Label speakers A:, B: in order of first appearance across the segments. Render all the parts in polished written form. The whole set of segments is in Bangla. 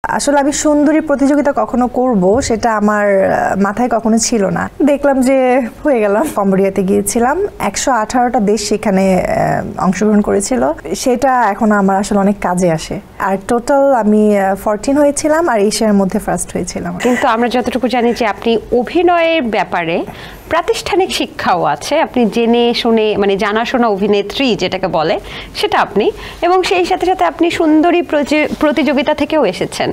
A: আসলে আমি সুন্দরী প্রতিযোগিতা কখনো করব সেটা আমার মাথায় কখনো ছিল না। দেখলাম যে হয়ে গেলাম। কম্বোডিয়াতে গিয়েছিলাম, 118টা দেশ সেখানে অংশগ্রহণ করেছিল। সেটা এখন আমার আসলে অনেক কাজে আসে। আর টোটাল আমি 14 হয়েছিলাম আর এশিয়ার মধ্যে ফার্স্ট হয়েছিলাম।
B: কিন্তু আমরা যতটুকু জানি যে আপনি অভিনয়ের ব্যাপারে প্রাতিষ্ঠানিক শিক্ষাও আছে, আপনি জেনে শুনে মানে জানাশোনা অভিনেত্রী যেটাকে বলে সেটা আপনি, এবং সেই সাথে সাথে আপনি সুন্দরী প্রতিযোগিতা থেকেও এসেছেন,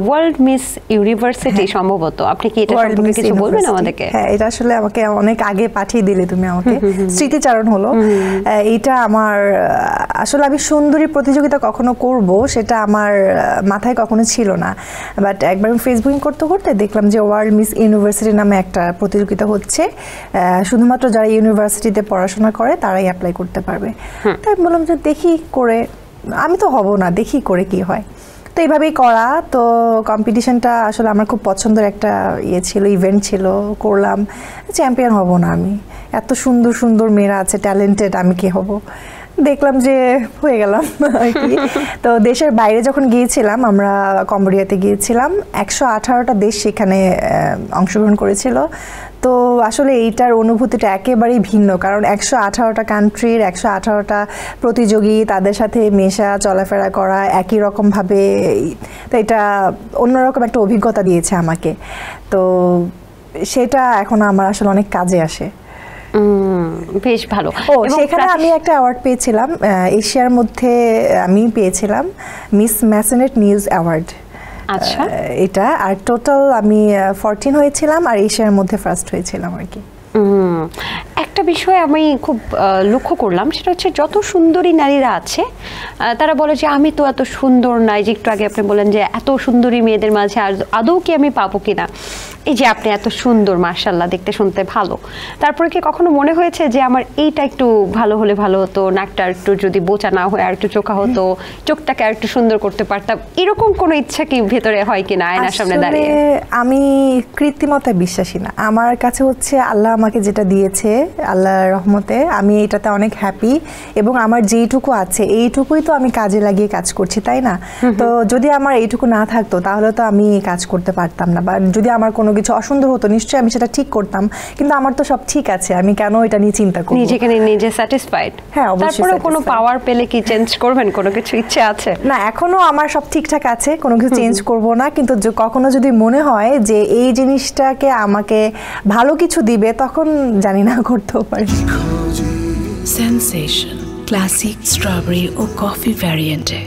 B: ওয়ার্ল্ড মিস ইউনিভার্সিটি সম্ভবত। আপনি কি এটা সম্পর্কে কিছু বলবেন আমাদেরকে?
A: হ্যাঁ, এটা আসলে আমাকে অনেক আগে পাঠিয়ে দিলে তুমি আমাকে, স্মৃতিচারণ হলো। এটা আমার আসলে আমি সুন্দরী প্রতিযোগিতা কখনো করব সেটা আমার মাথায় কখনো ছিল না, বাট একবার আমি ফেসবুকিং করতে করতে দেখলাম যে ওয়ার্ল্ড মিস ইউনিভার্সিটি নামে একটা প্রতিযোগিতা হচ্ছে, শুধুমাত্র যারা ইউনিভার্সিটিতে পড়াশোনা করে তারাই অ্যাপ্লাই করতে পারবে। তাই বললাম যে দেখি করে, আমি তো হব না, দেখি করে কি হয়। তো এইভাবেই করা। তো কম্পিটিশনটা আসলে আমার খুব পছন্দের একটা ছিল, ইভেন্ট ছিল, করলাম। চ্যাম্পিয়ন হব না আমি, এত সুন্দর সুন্দর মেয়েরা আছে, ট্যালেন্টেড, আমি কি হব। দেখলাম যে হয়ে গেলাম আর কি। তো দেশের বাইরে যখন গিয়েছিলাম, আমরা কম্বোডিয়াতে গিয়েছিলাম, 118টা দেশ সেখানে অংশগ্রহণ করেছিল। তো আসলে এইটার অনুভূতিটা একেবারেই ভিন্ন, কারণ 118টা কান্ট্রির 118টা প্রতিযোগী, তাদের সাথে মেশা চলাফেরা করা একই রকমভাবে, তো এটা অন্যরকম একটা অভিজ্ঞতা দিয়েছে আমাকে। তো সেটা এখন আমার আসলে অনেক কাজে আসে।
B: বেশ ভালো।
A: সেখানে আমি একটা অ্যাওয়ার্ড পেয়েছিলাম, এশিয়ার মধ্যে আমি পেয়েছিলাম মিস ম্যাসনেট নিউজ অ্যাওয়ার্ড।
B: আচ্ছা,
A: এটা আর টোটাল আমি 14 হয়েছিলাম আর এশিয়ার মধ্যে ফার্স্ট হয়েছিলাম আর কি।
B: একটা বিষয় আমি খুব লক্ষ্য করলাম, সেটা হচ্ছে যত সুন্দরী নারীরা আছে তারা বলে যে আমি তো এত সুন্দর নাই, যে একটু আগে আপনি বলেন যে এত সুন্দরী মেয়েদের মাঝে আদৌ কি আমি পাবো কিনা। এই যে আপনি এত সুন্দর, মাশাআল্লাহ, দেখতে শুনতে ভালো, তারপরে কি কখনো মনে হয়েছে যে আমার এইটা একটু ভালো হলে ভালো হতো, নাকটা একটু যদি বোচা না হয়ে আর একটু চোখা হতো, চোখটাকে আর একটু সুন্দর করতে পারতাম, এরকম কোনো ইচ্ছা কি ভেতরে হয় কিনা আয়নার সামনে দাঁড়িয়ে?
A: আমি কৃত্রিমতায় বিশ্বাসী না। আমার কাছে হচ্ছে আল্লাহ আমাকে যেটা দিয়েছে, আল্লাহর রহমতে আমি এটাতে অনেক হ্যাপি, এবং আমার যেইটুকু আছে এইটুকুই তো আমি কাজে লাগিয়ে কাজ করছি, তাই না? তো যদি আমার এইটুকু না থাকতো তাহলে তো আমি কাজ করতে পারতাম না, বা যদি আমার কোনো কিছু অসুন্দর হতো নিশ্চয়ই আমি সেটা ঠিক করতাম, কিন্তু আমার তো সব ঠিক আছে, আমি কেন এটা নিয়ে চিন্তা করব?
B: নিজেকে নিজে স্যাটিসফাইড।
A: হ্যাঁ, অবশ্যই।
B: তারপরে কোনো পাওয়ার পেলে কি চেঞ্জ করবেন? কোনো কিছু ইচ্ছে আছে?
A: না, এখনো আমার সব ঠিকঠাক আছে, কোনো কিছু চেঞ্জ করব না, কিন্তু কখনো যদি মনে হয় যে এই জিনিসটাকে আমাকে ভালো কিছু দিবে, তখন জানি না, করতেও পারি।
C: সেন্সেশন ক্লাসিক স্ট্রবেরি ও কফি ভ্যারিয়েন্টে